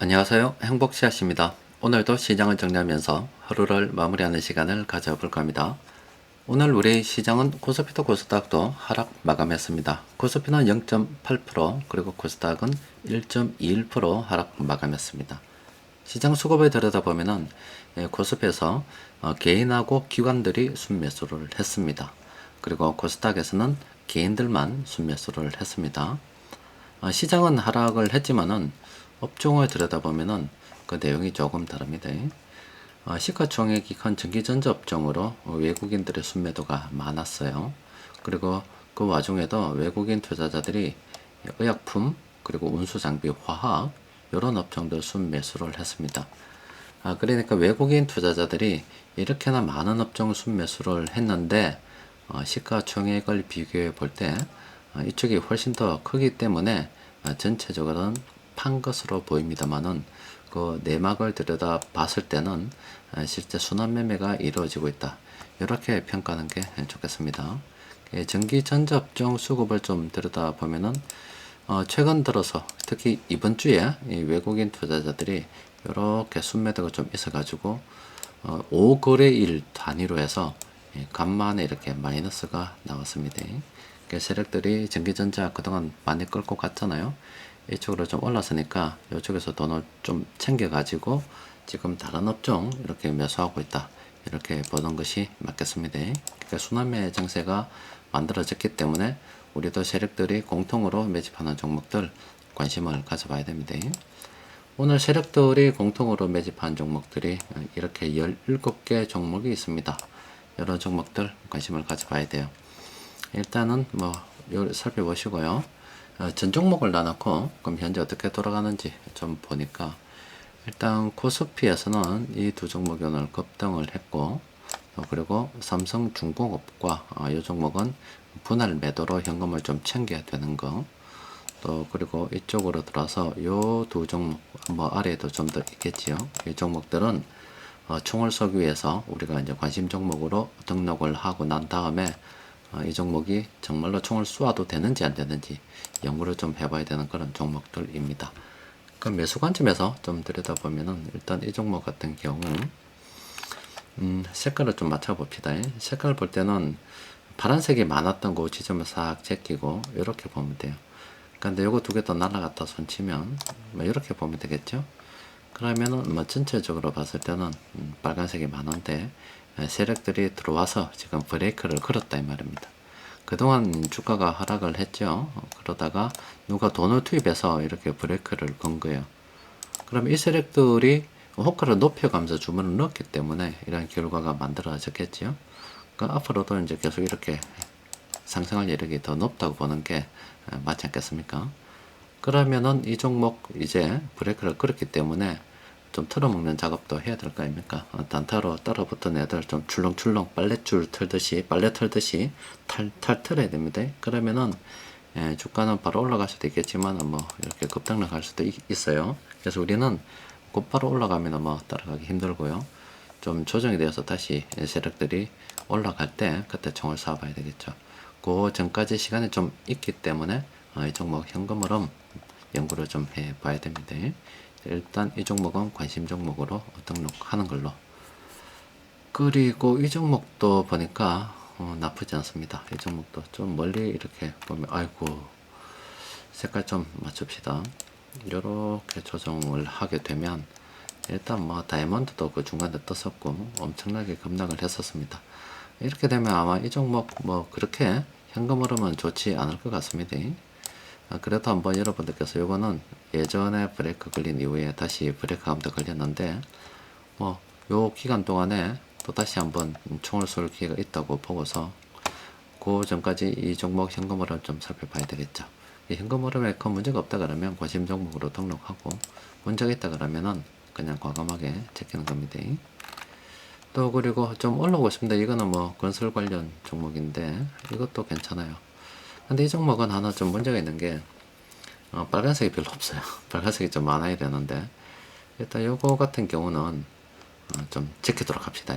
안녕하세요. 행복씨앗입니다. 오늘도 시장을 정리하면서 하루를 마무리하는 시간을 가져볼 겁니다. 오늘 우리 시장은 코스피도 코스닥도 하락 마감했습니다. 코스피는 0.8% 그리고 코스닥은 1.21% 하락 마감했습니다. 시장 수급을 들여다보면은 코스피에서 개인하고 기관들이 순매수를 했습니다. 그리고 코스닥에서는 개인들만 순매수를 했습니다. 시장은 하락을 했지만은 업종을 들여다보면은 그 내용이 조금 다릅니다. 시가총액이 큰 전기전자 업종으로 외국인들의 순매도가 많았어요. 그리고 그 와중에도 외국인 투자자들이 의약품 그리고 운수장비, 화학 이런 업종들 순매수를 했습니다. 그러니까 외국인 투자자들이 이렇게나 많은 업종 순매수를 했는데 시가총액을 비교해 볼 때 이쪽이 훨씬 더 크기 때문에 전체적으로는 판 것으로 보입니다만은 그 내막을 들여다 봤을 때는 실제 순환 매매가 이루어지고 있다. 이렇게 평가하는 게 좋겠습니다. 전기 전자 업종 수급을 좀 들여다 보면은 최근 들어서 특히 이번 주에 이 외국인 투자자들이 이렇게 순매도가 좀 있어가지고 5거래일 단위로 해서 간만에 이렇게 마이너스가 나왔습니다. 세력들이 전기전자 그동안 많이 끌고 갔잖아요. 이쪽으로 좀 올랐으니까 이쪽에서 돈을 좀 챙겨가지고 지금 다른 업종 이렇게 매수하고 있다. 이렇게 보는 것이 맞겠습니다. 그러니까 순환매 정세가 만들어졌기 때문에 우리도 세력들이 공통으로 매집하는 종목들 관심을 가져봐야 됩니다. 오늘 세력들이 공통으로 매집한 종목들이 이렇게 17개 종목이 있습니다. 여러 종목들 관심을 가져봐야 돼요. 일단은 뭐 살펴보시고요. 전 종목을 나눠놓고 그럼 현재 어떻게 돌아가는지 좀 보니까 일단 코스피에서는 이 두 종목이 오늘 급등을 했고 그리고 삼성중공업과 이 종목은 분할 매도로 현금을 좀 챙겨야 되는 거, 또 그리고 이쪽으로 들어서 요 두 종목 뭐 아래에도 좀 더 있겠지요. 이 종목들은 총을 쏘기 위해서 우리가 이제 관심 종목으로 등록을 하고 난 다음에 이 종목이 정말로 총을 쏘아도 되는지 안 되는지 연구를 좀 해봐야 되는 그런 종목들입니다. 그 매수 관점에서 좀 들여다보면은 일단 이 종목 같은 경우 색깔을 좀 맞춰봅시다. 색깔을 볼 때는 파란색이 많았던 그 지점을 싹 제끼고 이렇게 보면 돼요. 근데 요거 두 개 더 날아갔다 손치면 뭐 이렇게 보면 되겠죠. 그러면은 뭐 전체적으로 봤을 때는 빨간색이 많은데 세력들이 들어와서 지금 브레이크를 걸었다 이 말입니다. 그동안 주가가 하락을 했죠. 그러다가 누가 돈을 투입해서 이렇게 브레이크를 건 거예요. 그럼 이 세력들이 호가를 높여가면서 주문을 넣었기 때문에 이런 결과가 만들어졌겠죠. 그러니까 앞으로도 이제 계속 이렇게 상승할 여력이 더 높다고 보는 게 맞지 않겠습니까? 그러면은 이 종목 이제 브레이크를 걸었기 때문에 좀 틀어먹는 작업도 해야 될 거 아닙니까? 단타로 따라붙은 애들 좀 출렁출렁 빨랫줄 털듯이 빨래 털듯이 탈 털어야 됩니다. 그러면은 주가는 바로 올라갈 수도 있겠지만 뭐 이렇게 급등락 할 수도 있어요. 그래서 우리는 곧바로 올라가면 뭐 따라가기 힘들고요. 좀 조정이 되어서 다시 세력들이 올라갈 때 그때 총을 쏴봐야 되겠죠. 그 전까지 시간이 좀 있기 때문에 이 종목 현금 흐름 연구를 좀 해봐야 됩니다. 일단 이 종목은 관심 종목으로 등록하는 걸로. 그리고 이 종목도 보니까 나쁘지 않습니다. 이 종목도 좀 멀리 이렇게 보면 아이고 색깔 좀 맞춥시다. 이렇게 조정을 하게 되면 일단 뭐 다이아몬드도 그 중간에 떴었고 엄청나게 급락을 했었습니다. 이렇게 되면 아마 이 종목 뭐 그렇게 현금 흐름은 좋지 않을 것 같습니다. 그래도 한번 여러분들께서 요거는 예전에 브레이크 걸린 이후에 다시 브레이크 한번 더 걸렸는데 뭐 요 기간 동안에 또 다시 한번 총을 쏠 기회가 있다고 보고서 그 전까지 이 종목 현금 흐름 좀 살펴봐야 되겠죠. 이 현금 흐름에 큰 문제가 없다 그러면 관심 종목으로 등록하고 문제가 있다 그러면은 그냥 과감하게 제끼는 겁니다. 또 그리고 좀 올라오고 있습니다. 이거는 뭐 건설 관련 종목인데 이것도 괜찮아요. 근데 이 종목은 하나 좀 문제가 있는 게 빨간색이 별로 없어요. 빨간색이 좀 많아야 되는데 일단 요거 같은 경우는 좀 지키도록 합시다.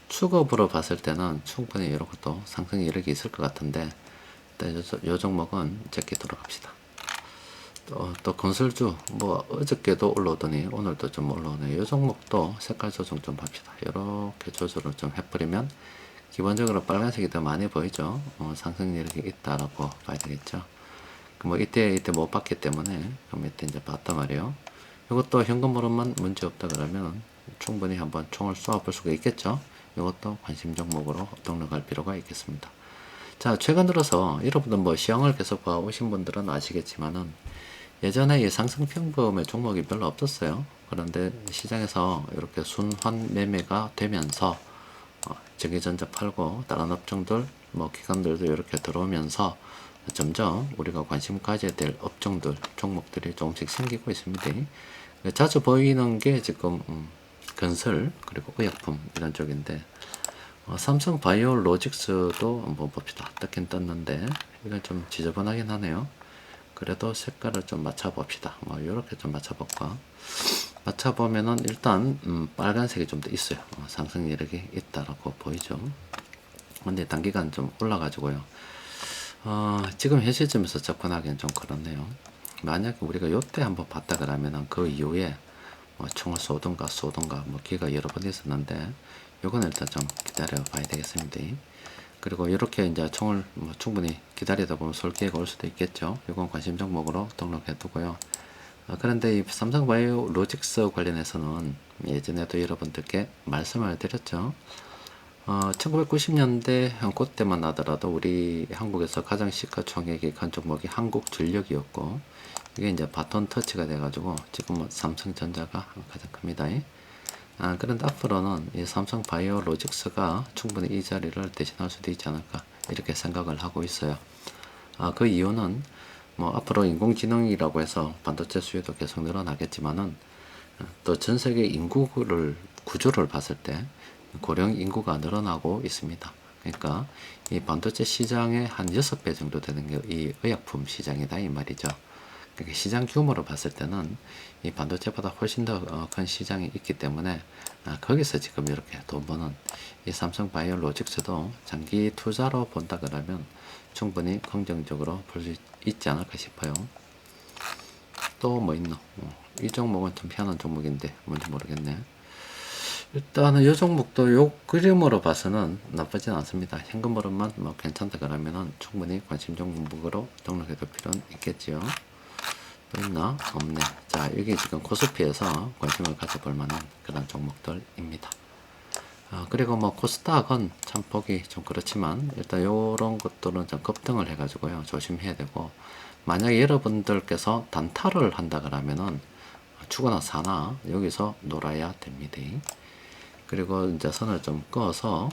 수급으로 봤을 때는 충분히 이런 것도 상승 이력이 있을 것 같은데 일단 요 종목은 지키도록 합시다. 또 건설주 뭐 어저께도 올라오더니 오늘도 좀 올라오네요. 이 종목도 색깔 조정 좀 합시다. 이렇게 조절을 좀 해버리면 기본적으로 빨간색이 더 많이 보이죠. 상승 이렇게 있다라고 봐야 되겠죠. 뭐 이때 못 봤기 때문에 그럼 이때 이제 봤단 말이에요. 이것도 현금으로만 문제 없다 그러면 충분히 한번 총을 쏘아볼 수가 있겠죠. 이것도 관심 종목으로 등록할 필요가 있겠습니다. 자, 최근 들어서 여러분들 뭐 시황을 계속 봐오신 분들은 아시겠지만은 예전에 이 상승평범의 종목이 별로 없었어요. 그런데 시장에서 이렇게 순환 매매가 되면서 전기전자 팔고 다른 업종들 뭐 기관들도 이렇게 들어오면서 점점 우리가 관심 가져야 될 업종들 종목들이 조금씩 생기고 있습니다. 자주 보이는 게 지금 건설 그리고 의약품 이런 쪽인데 삼성 바이오로직스도 한번 봅시다. 뜨긴 떴는데 이건 좀 지저분하긴 하네요. 그래도 색깔을 좀 맞춰봅시다. 뭐 이렇게 좀 맞춰볼까. 맞춰보면은 일단 빨간색이 좀 더 있어요. 상승 이력이 있다라고 보이죠. 근데 단기간 좀 올라가지고요. 지금 현 시점에서 접근하기는 좀 그렇네요. 만약에 우리가 요때 한번 봤다 그러면은 그 이후에 뭐 총을 쏘던가 뭐 기회가 여러 번 있었는데 요건 일단 좀 기다려 봐야 되겠습니다. 그리고 이렇게 이제 총을 뭐 충분히 기다리다 보면 쏠 기회가 올 수도 있겠죠. 이건 관심 종목으로 등록해 두고요. 그런데 이 삼성바이오로직스 관련해서는 예전에도 여러분들께 말씀을 드렸죠. 1990년대 그때만 하더라도 우리 한국에서 가장 시가총액이 큰 종목이 한국전력이었고 이게 이제 바톤 터치가 돼가지고 지금은 삼성전자가 가장 큽니다. 그런데 앞으로는 이 삼성바이오로직스가 충분히 이 자리를 대신할 수도 있지 않을까 이렇게 생각을 하고 있어요. 그 이유는 뭐 앞으로 인공지능이라고 해서 반도체 수요도 계속 늘어나겠지만은 또 전 세계 인구를 구조를 봤을 때 고령 인구가 늘어나고 있습니다. 그러니까 이 반도체 시장의 한 6배 정도 되는 게 이 의약품 시장이다 이 말이죠. 그러니까 시장 규모로 봤을 때는 이 반도체보다 훨씬 더 큰 시장이 있기 때문에 거기서 지금 이렇게 돈 버는 이 삼성바이오로직스도 장기 투자로 본다 그러면 충분히 긍정적으로 볼 수 있지 않을까 싶어요. 또 뭐 있노? 이 종목은 좀 희한한 종목인데 뭔지 모르겠네. 일단은 이 종목도 요 그림으로 봐서는 나쁘진 않습니다. 현금으로만 뭐 괜찮다 그러면은 충분히 관심 종목으로 등록해둘 필요는 있겠지요. 또 있나? 없네. 자, 여기 지금 코스피에서 관심을 가져볼 만한 그런 종목들입니다. 그리고 뭐 코스닥은 참 보기 좀 그렇지만 일단 요런 것들은 좀 급등을 해가지고요 조심해야 되고, 만약에 여러분들께서 단타를 한다 그러면은 추거나 사나 여기서 놀아야 됩니다. 그리고 이제 선을 좀 꺼서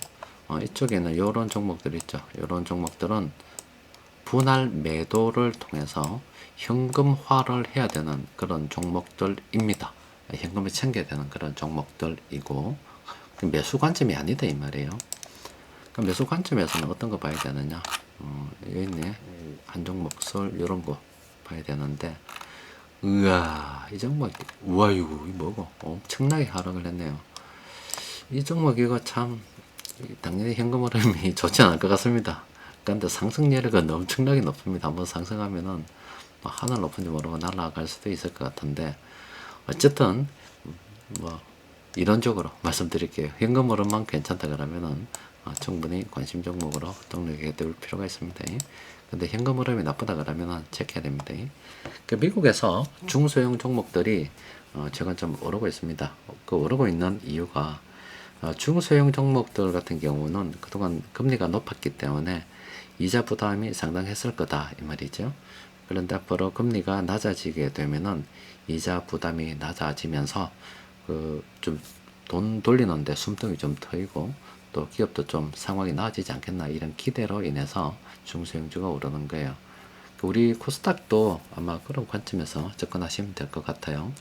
이쪽에는 요런 종목들 있죠. 요런 종목들은 분할 매도를 통해서 현금화를 해야 되는 그런 종목들입니다. 현금을 챙겨야 되는 그런 종목들이고 매수 관점이 아니다 이 말이에요. 그럼 매수 관점에서는 어떤 거 봐야 되느냐? 여기 있네. 한 종목 설 이런 거 봐야 되는데, 으아 이 종목 우와유 이 뭐고 엄청나게 하락을 했네요. 이 종목 이거 참 당연히 현금 흐름이 좋지 않을 것 같습니다. 그런데 상승률은 엄청나게 높습니다. 한번 상승하면은 뭐 하늘 높은지 모르고 날아갈 수도 있을 것 같은데, 어쨌든 뭐 이론적으로 말씀드릴게요. 현금 흐름만 괜찮다 그러면은 충분히 관심 종목으로 등록해 둘 필요가 있습니다. 근데 현금 흐름이 나쁘다 그러면은 체크해야 됩니다. 그 미국에서 중소형 종목들이 최근 좀 오르고 있습니다. 그 오르고 있는 이유가 중소형 종목들 같은 경우는 그동안 금리가 높았기 때문에 이자 부담이 상당했을 거다 이 말이죠. 그런데 앞으로 금리가 낮아지게 되면은 이자 부담이 낮아지면서 그 좀 돈 돌리는데 숨통이 좀 트이고 또 기업도 좀 상황이 나아지지 않겠나 이런 기대로 인해서 중소형주가 오르는 거예요. 우리 코스닥도 아마 그런 관점에서 접근하시면 될 것 같아요.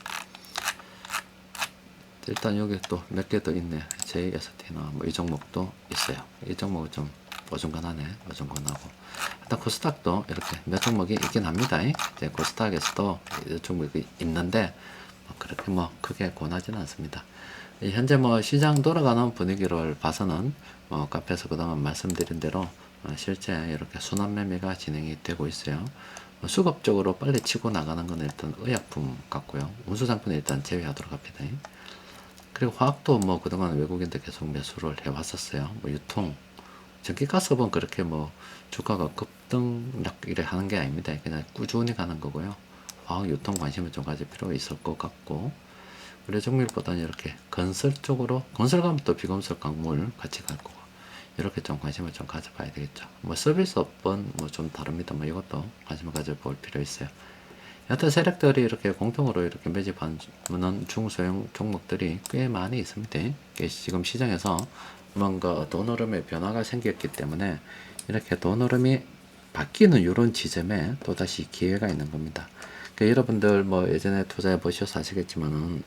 일단 여기 또 몇 개 더 있네. JST나 뭐 이 종목도 있어요. 이 종목은 좀 어중간하네. 어중간하고. 일단 코스닥도 이렇게 몇 종목이 있긴 합니다. 이제 코스닥에서도 이 종목이 있는데 그렇게 뭐 크게 권하지는 않습니다. 현재 뭐 시장 돌아가는 분위기를 봐서는 카페에서 그동안 말씀드린 대로 실제 이렇게 순환 매매가 진행이 되고 있어요. 수급적으로 빨리 치고 나가는 건 일단 의약품 같고요. 운수상품은 일단 제외하도록 합니다. 그리고 화학도 뭐 그동안 외국인들 계속 매수를 해왔었어요. 뭐 유통, 전기가스업은 그렇게 뭐 주가가 급등락 이래 하는 게 아닙니다. 그냥 꾸준히 가는 거고요. 화학 유통 관심을 좀 가질 필요가 있을 것 같고, 의료종밀보다는 이렇게 건설 쪽으로, 건설 가면 또 비건설 광물 같이 갈 거고, 이렇게 좀 관심을 좀 가져봐야 되겠죠. 뭐 서비스업은 뭐 좀 다릅니다. 뭐 이것도 관심을 가져볼 필요 있어요. 여튼 세력들이 이렇게 공통으로 이렇게 매집하는 중소형 종목들이 꽤 많이 있습니다. 지금 시장에서 뭔가 돈 흐름의 변화가 생겼기 때문에 이렇게 돈 흐름이 바뀌는 이런 지점에 또다시 기회가 있는 겁니다. 그러니까 여러분들 뭐 예전에 투자해 보셔서 아시겠지만은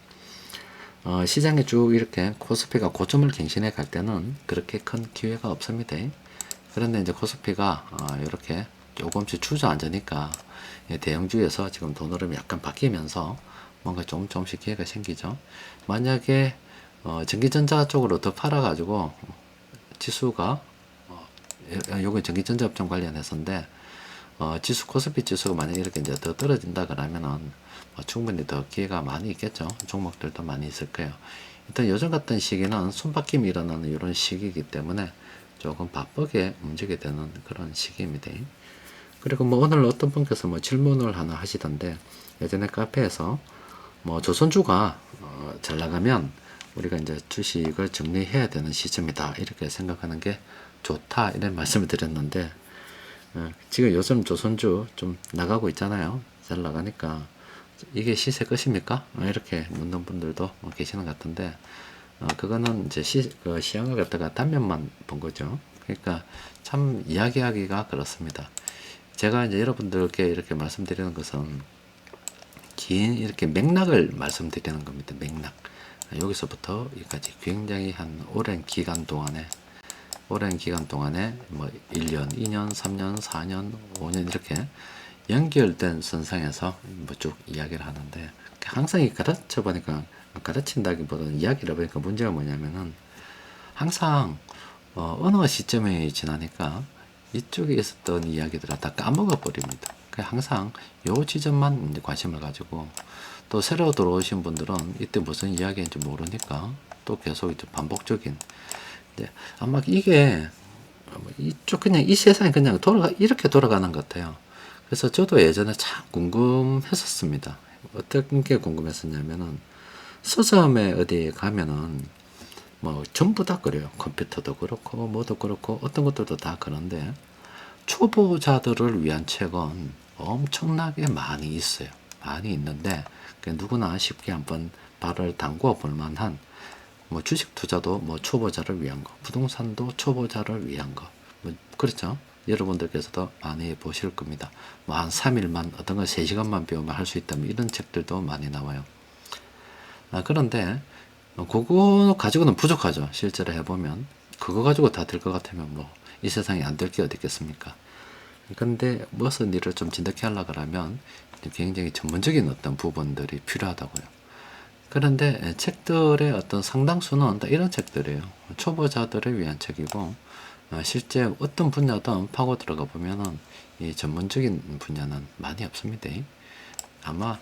시장에 쭉 이렇게 코스피가 고점을 갱신해 갈 때는 그렇게 큰 기회가 없습니다. 그런데 이제 코스피가 이렇게 조금씩 주저앉으니까 대형주에서 지금 돈 흐름이 약간 바뀌면서 뭔가 조금씩 기회가 생기죠. 만약에 전기전자 쪽으로 더 팔아가지고 지수가 요건 전기전자 업종 관련해서인데 지수 코스피 지수가 만약 이렇게 이제 더 떨어진다 그러면은 충분히 더 기회가 많이 있겠죠. 종목들도 많이 있을 거예요. 일단 요즘 같은 시기는 손바뀜이 일어나는 이런 시기이기 때문에 조금 바쁘게 움직이게 되는 그런 시기입니다. 그리고 뭐 오늘 어떤 분께서 뭐 질문을 하나 하시던데, 예전에 카페에서 뭐 조선주가 잘 나가면 우리가 이제 주식을 정리해야 되는 시점이다 이렇게 생각하는 게 좋다 이런 말씀을 드렸는데, 지금 요즘 조선주 좀 나가고 있잖아요. 잘 나가니까 이게 시세 끝입니까? 이렇게 묻는 분들도 계시는 것 같은데, 그거는 이제 시향을 갖다가 단면만 본 거죠. 그러니까 참 이야기하기가 그렇습니다. 제가 이제 여러분들께 이렇게 말씀드리는 것은 긴 이렇게 맥락을 말씀드리는 겁니다. 맥락. 여기서부터 여기까지 굉장히 한 오랜 기간 동안에 뭐 1년, 2년, 3년, 4년, 5년 이렇게 연결된 선상에서 뭐 쭉 이야기를 하는데, 항상 이 가르쳐 보니까, 가르친다기보다는 이야기를 해보니까 문제가 뭐냐면은 항상 어느 시점에 지나니까 이쪽에 있었던 이야기들을 다 까먹어 버립니다. 항상 요 지점만 이제 관심을 가지고, 또 새로 들어오신 분들은 이때 무슨 이야기인지 모르니까 또 계속 이제 반복적인, 이제 아마 이게 이쪽 그냥 이 세상이 그냥 이렇게 돌아가는 것 같아요. 그래서 저도 예전에 참 궁금했었습니다. 어떤 게 궁금했었냐면은, 서점에 어디 가면은 뭐 전부 다 그래요. 컴퓨터도 그렇고 뭐도 그렇고 어떤 것들도 다 그런데, 초보자들을 위한 책은 엄청나게 많이 있어요. 많이 있는데 누구나 쉽게 한번 발을 담궈 볼 만한, 뭐 주식 투자도 뭐 초보자를 위한 거, 부동산도 초보자를 위한 거, 뭐 그렇죠. 여러분들께서도 많이 보실 겁니다. 뭐 한 3일만 어떤 걸 3시간만 배우면 할 수 있다면 이런 책들도 많이 나와요. 그런데 그거 가지고는 부족하죠. 실제로 해보면 그거 가지고 다 될 것 같으면 뭐 이 세상에 안 될 게 어디 있겠습니까? 근데 무슨 일을 좀 진득해 하려고 하면 굉장히 전문적인 어떤 부분들이 필요하다고요. 그런데 책들의 어떤 상당수는 다 이런 책들이에요. 초보자들을 위한 책이고, 실제 어떤 분야든 파고 들어가 보면은 이 전문적인 분야는 많이 없습니다. 아마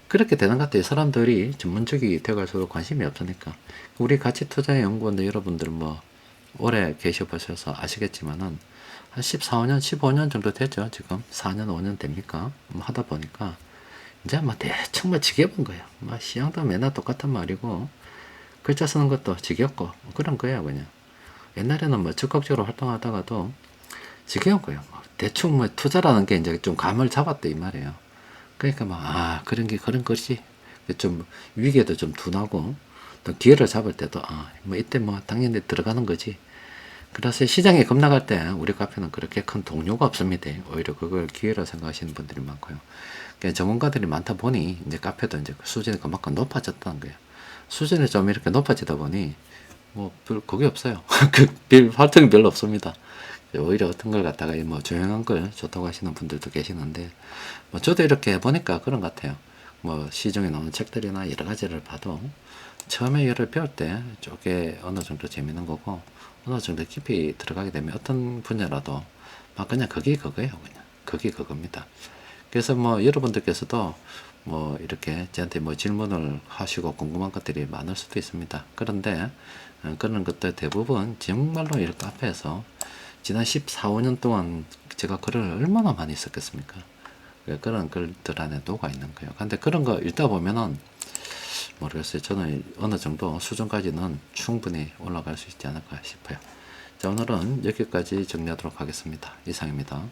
그렇게 되는 것 같아요. 사람들이 전문적이 되어갈수록 관심이 없으니까. 우리 가치 투자 연구원들 여러분들 뭐 오래 계셔보셔서 아시겠지만은 한 14, 5년, 15년 정도 됐죠. 지금 4년, 5년 됩니까? 뭐 하다 보니까 이제 뭐 대충 뭐 지겨운 거예요. 뭐 시향도 맨날 똑같은 말이고 글자 쓰는 것도 지겹고 그런 거예요. 그냥 옛날에는 뭐 적극적으로 활동하다가도 지겨운 거예요. 대충 뭐 투자라는 게 이제 좀 감을 잡았다 이 말이에요. 그러니까 막 그런 것이 좀 위기에도 좀 둔하고, 또 기회를 잡을 때도 뭐 이때 뭐 당연히 들어가는 거지. 그래서 시장이 급락할 때 우리 카페는 그렇게 큰 동료가 없습니다. 오히려 그걸 기회로 생각하시는 분들이 많고요. 그러니까 전문가들이 많다 보니 이제 카페도 이제 수준이 그만큼 높아졌다는 거예요. 수준이 좀 이렇게 높아지다 보니 뭐 별 그게 없어요. 활동이 별로 없습니다. 오히려 어떤 걸 갖다가 뭐 조용한 걸 좋다고 하시는 분들도 계시는데, 뭐 저도 이렇게 해보니까 그런 것 같아요. 뭐 시중에 나오는 책들이나 여러 가지를 봐도 처음에 이를 배울 때 쪼개 어느 정도 재밌는 거고, 어느 정도 깊이 들어가게 되면 어떤 분야라도 막 그냥 그게 그거예요. 그냥 그게 그겁니다. 그래서 뭐 여러분들께서도 뭐 이렇게 저한테 뭐 질문을 하시고 궁금한 것들이 많을 수도 있습니다. 그런데 그런 것들 대부분 정말로 이 카페에서 지난 14, 15년 동안 제가 글을 얼마나 많이 썼겠습니까? 그런 글들 안에 녹아 있는 거예요. 근데 그런 거 읽다 보면은 모르겠어요. 저는 어느 정도 수준까지는 충분히 올라갈 수 있지 않을까 싶어요. 자, 오늘은 여기까지 정리하도록 하겠습니다. 이상입니다.